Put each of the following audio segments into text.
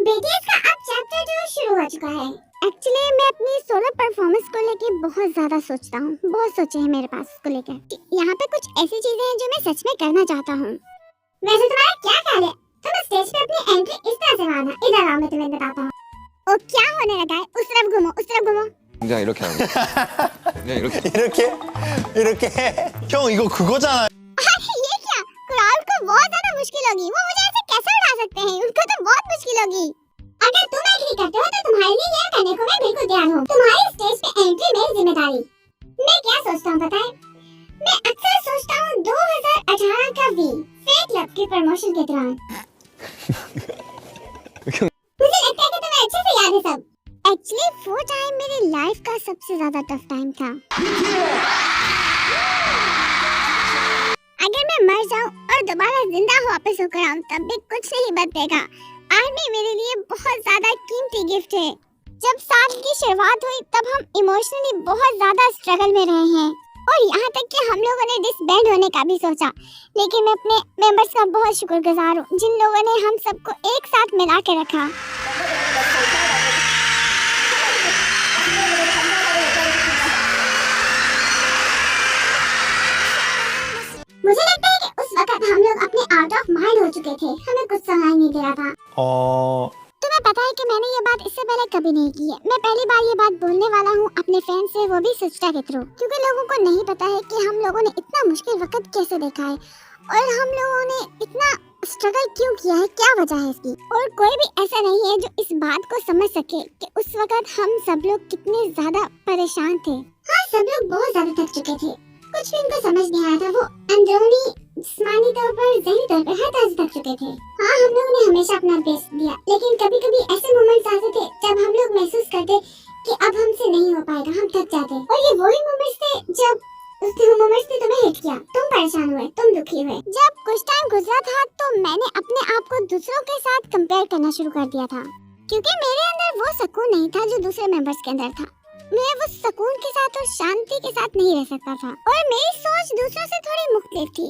BTS का अब chapter 2 शुरू हो चुका है। एक्चुअली मैं अपनी सोलो परफॉर्मेंस को लेके बहुत ज्यादा सोचता हूँ, बहुत सोचे हैं मेरे पास इसको लेकर। यहाँ पे कुछ ऐसी चीजें हैं जो मैं सच में करना चाहता हूँ। वैसे तुम्हारा क्या ख्याल है? तुम स्टेज पे अपनी एंट्री इस तरह से मारना। इधर आओ, मैं तुम्हें बताता हूँ। ओ क्या होने लगा है? उस तरफ घूमो, उस तरफ घूमो। 그냥 이렇게 하는 거야. 그냥 이렇게. 이렇게 형 이거 그거잖아. ये क्या? क्राउड को बहुत ज्यादा मुश्किल होगी। वो मुझे ऐसे कैसे उड़ा सकते हैं? उनको तो बहुत मुश्किल होगी। अगर तुम एग्री करते हो तो तुम्हारे लिए यह करने को मैं बिल्कुल तैयार हूँ। तुम्हारी स्टेज पे एंट्री मेरी जिम्मेदारी। मैं क्या सोचता हूँ पता है? मैं अक्सर सोचता हूँ 2018 का वी फेक लव के प्रमोशन के दौरान। मुझे लगता है कि तुम्हें अच्छे से याद है सब। एक्चुअली वो टाइम मेरी लाइफ का सबसे ज्यादा टफ टाइम था। अगर मैं मर जाऊं और दोबारा जिंदा वापस होकर आऊं तब भी कुछ नहीं बदलेगा। आर्मी मेरे लिए बहुत ज्यादा कीमती गिफ्ट है। जब साल की शुरुआत हुई तब हम इमोशनली बहुत ज्यादा स्ट्रगल में रहे हैं और यहाँ तक कि हम लोगों ने डिसबैंड होने का भी सोचा। लेकिन मैं अपने मेंबर्स का बहुत शुक्रगुजार हूँ जिन लोगों ने हम सबको एक साथ मिला के रखा। मुझे लगता है कि उस वक्त हम लोग अपने आउट ऑफ माइंड हो चुके थे। हमें कुछ समझ नहीं दे रहा था। तुम्हें पता है कि मैंने ये बात इससे पहले कभी नहीं की है। मैं पहली बार ये बात बोलने वाला हूँ अपने फैन से, वो भी सिस्टर के थ्रू, क्योंकि लोगों को नहीं पता है कि हम लोगों ने इतना मुश्किल वक्त कैसे देखा है और हम लोगों ने इतना स्ट्रगल क्यों किया है, क्या वजह है इसकी। और कोई भी ऐसा नहीं है जो इस बात को समझ सके कि उस वक्त हम सब लोग कितने ज्यादा परेशान थे। हाँ, सब लोग बहुत ज्यादा थक चुके थे। कुछ भी उनको समझ नहीं आया था। वो अंदरूनी, जिस्मानी तौर पर, ज़हनी तौर पर हर तरह से थक चुके थे। हाँ, हम लोगों ने हमेशा अपना बेस्ट दिया, लेकिन कभी-कभी ऐसे मोमेंट्स आते थे जब हम लोग महसूस करते कि अब हमसे नहीं हो पाएगा, हम थक जाते। और ये वही मोमेंट्स थे जब तुम्हें हिट किया, तुम परेशान हुए, तुम दुखी हुए। जब कुछ टाइम गुजरा था तो मैंने अपने आप को दूसरों के साथ कंपेयर करना शुरू कर दिया था, क्योंकि मेरे अंदर वो सुकून नहीं था जो दूसरे मेंबर्स के अंदर था। मैं वो सुकून के साथ और शांति के साथ नहीं रह सकता था और मेरी सोच दूसरों से थोड़ी मुख्तलिफ थी।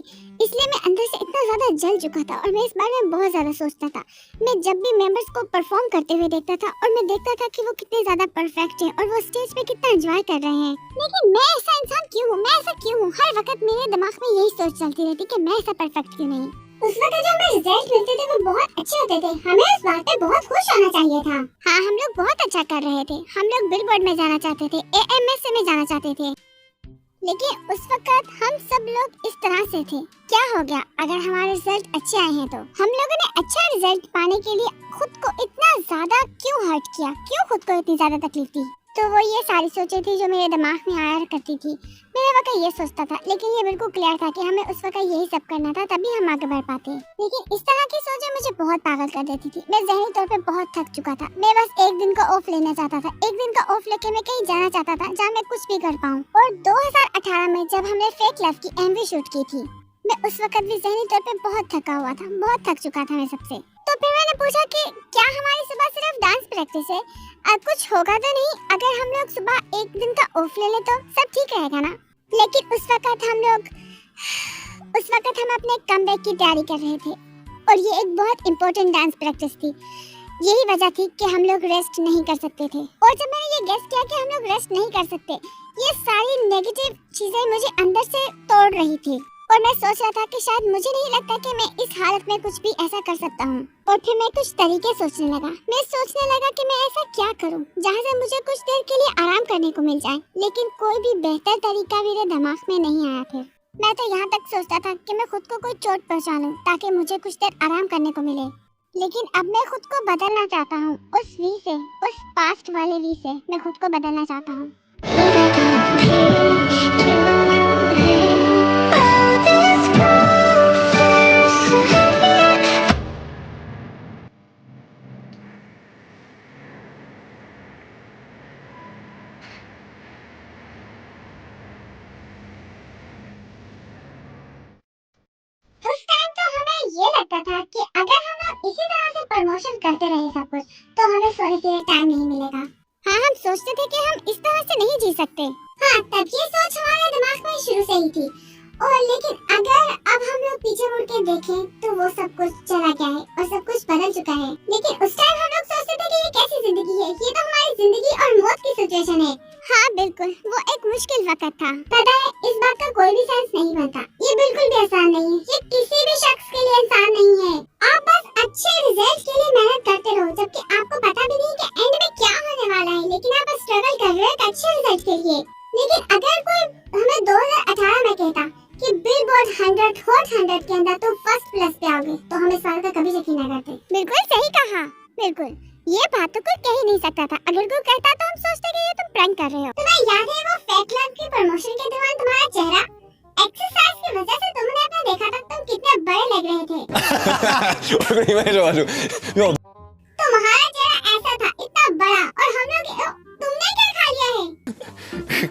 इसलिए मैं अंदर से इतना ज्यादा जल चुका था और मैं इस बारे में बहुत ज्यादा सोचता था। मैं जब भी मेंबर्स को परफॉर्म करते हुए देखता था और मैं देखता था कि वो कितने ज्यादा परफेक्ट हैं और वो स्टेज पे कितना एंजॉय कर रहे हैं, लेकिन मैं ऐसा इंसान क्यों हूँ, मैं ऐसा क्यों हूँ? हर वक्त मेरे दिमाग में यही सोच चलती रहती कि मैं ऐसा परफेक्ट क्यों नहीं। उस वक्त जो हमें रिजल्ट मिलते थे वो बहुत अच्छे होते थे। हमें उस बात पे बहुत खुश होना चाहिए था। हाँ, हम लोग बहुत अच्छा कर रहे थे। हम लोग बिलबोर्ड में जाना चाहते थे, AMS में जाना चाहते थे, लेकिन उस वक्त हम सब लोग इस तरह से थे। क्या हो गया अगर हमारे रिजल्ट अच्छे आए हैं तो? हम लोगों ने अच्छा रिजल्ट पाने के लिए खुद को इतना ज्यादा क्यों हर्ट किया, क्यों खुद को इतनी ज्यादा तकलीफ दी? तो वो ये सारी सोचें थी जो मेरे दिमाग में आया करती थी। मेरे वक्त ये सोचता था, लेकिन ये बिल्कुल क्लियर था कि हमें उस वक्त यही सब करना था, तभी हम आगे बढ़ पाते। लेकिन इस तरह की सोचें मुझे बहुत पागल कर देती थी। मैं ज़हनी तौर पे बहुत थक चुका था। मैं बस एक दिन का ऑफ लेना चाहता था। एक दिन का ऑफ लेके मैं कहीं जाना चाहता था जहाँ मैं कुछ भी कर पाऊँ। और 2018 में जब हमने फेक लव की MV शूट की थी, मैं उस वक्त भी ज़हनी तौर पे बहुत थका हुआ था, बहुत थक चुका था मैं सबसे। तो फिर मैंने पूछा कि क्या हमारी सुबह सिर्फ डांस प्रैक्टिस है? अब कुछ होगा तो नहीं? अगर हम लोग सुबह एक दिन का ऑफ ले ले तो सब ठीक रहेगा ना? लेकिन उस वक्त हम अपने कमबैक की तैयारी कर रहे थे और ये एक बहुत इम्पोर्टेंट डांस प्रैक्टिस थी। यही वजह थी कि हम लोग रेस्ट नहीं कर सकते थे। और जब मैंने ये गेस किया कि हम लोग रेस्ट नहीं कर सकते, ये सारी नेगेटिव चीजें मुझे अंदर से तोड़ रही थी और मैं सोच रहा था कि शायद मुझे नहीं लगता कि मैं इस हालत में कुछ भी ऐसा कर सकता हूँ। और फिर मैं कुछ तरीके सोचने लगा। मैं सोचने लगा कि मैं ऐसा क्या करूँ जहाँ से मुझे कुछ देर के लिए आराम करने को मिल जाए, लेकिन कोई भी बेहतर तरीका मेरे दिमाग में नहीं आया। फिर मैं तो यहाँ तक सोचता था कि मैं खुद को कोई चोट पहुँचा लूँ ताकि मुझे कुछ देर आराम करने को मिले। लेकिन अब मैं खुद को बदलना चाहता हूँ, उस वी से, उस पास्ट वाले वी से मैं खुद को बदलना चाहता हूँ। ये लगता था कि अगर हम लोग इसी तरह से प्रमोशन करते रहे सब कुछ, तो हमें सोने के लिए टाइम नहीं मिलेगा। हाँ, हम सोचते थे कि हम इस तरह से नहीं जी सकते। हाँ, तब ये सोच हमारे दिमाग में शुरू से ही थी। और लेकिन अगर अब हम लोग पीछे मुड़ के देखें तो वो सब कुछ चला गया है और सब कुछ बदल चुका है। लेकिन उस टाइम हम लोग जिंदगी और मौत की सिचुएशन है। हाँ बिल्कुल, वो एक मुश्किल वक्त था। पता है, इस बात का कोई भी सेंस नहीं बनता। ये बिल्कुल भी आसान नहीं है। ये किसी भी शख्स के लिए आसान नहीं है। आप बस अच्छे रिजल्ट के लिए मेहनत करते रहो, जबकि आपको पता भी नहीं कि एंड में क्या होने वाला है, लेकिन आप स्ट्रगल कर रहे हो एक अच्छे रिजल्ट के लिए। लेकिन अगर कोई हमें 2018 में कहता कि बिलबोर्ड 100 हॉट 100 के अंदर तो फर्स्ट प्लेस पे आओगे, तो हम इस बात का कभी यकीन न करते। बिल्कुल सही कहा, बिल्कुल। ये बात तो कोई कह ही नहीं सकता था। अगर कोई कहता तो हम सोचते कि ये तुम प्रैंक कर रहे हो। तुम्हें याद है वो फेक क्लब की प्रमोशन के दौरान तुम्हारा चेहरा एक्सरसाइज की वजह से तुमने अपना देखा था, तुम कितने बड़े लग रहे थे। तुम्हारा चेहरा ऐसा था, इतना बड़ा, और हम लोग तुमने क्या खा लिया है?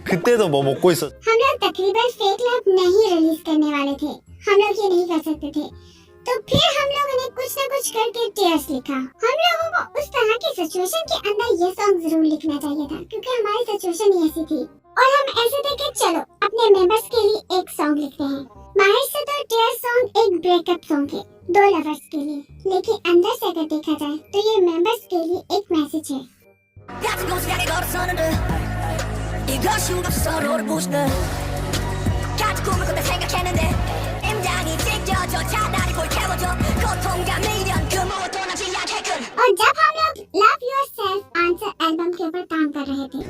그때도 뭐 먹고 있었? हम लोग तकरीबन फेक लैब नहीं रिलीज करने वाले थे। हम लोग ये नहीं कर सकते थे। तो फिर हम लोगों ने कुछ न कुछ करके टीयर्स लिखा। हम लोगों को उस तरह की सिचुएशन के अंदर ये सॉन्ग जरूर लिखना चाहिए था, क्योंकि हमारी सिचुएशन ही ऐसी थी। और हम ऐसे थे कि चलो अपने मेंबर्स के लिए एक सॉन्ग लिखते हैं। बाहर से तो टीयर सॉन्ग एक ब्रेकअप सॉन्ग है, 2 लवर्स के लिए, लेकिन अंदर से अगर देखा जाए तो ये मेंबर्स के लिए एक मैसेज है। 같은 곳에 걸어서는데 이것이 없어 서로를 부수는 같은 꿈을 꾼다 생각했는데 심장이 찢겨져 차라리 볼 채워줘 고통과 미련 그 무엇도 남지 않게끔। और जब हम लोग लव योरसेल्फ आंसर एल्बम के ऊपर काम कर रहे थे,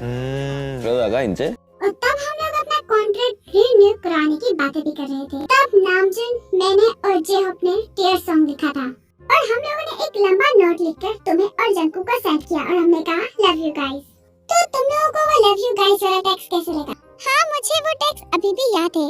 그러다가 이제 और तब हम लोग अपना कॉन्ट्रैक्ट रिन्यू कराने की बातें भी कर रहे थे। तब नामजुन, मैंने और जेहोप ने टीयर सॉन्ग लिखा था, और हम लोगों ने एक लंबा नोट लिखकर तुम्हें और जंकू को सेंड किया, और हमने कहा लव यू गाइस। तो तुम लोगों को वो लव यू गाइस वाला टेक्स्ट कैसे लगा? हाँ, मुझे वो टेक्स्ट अभी भी याद है।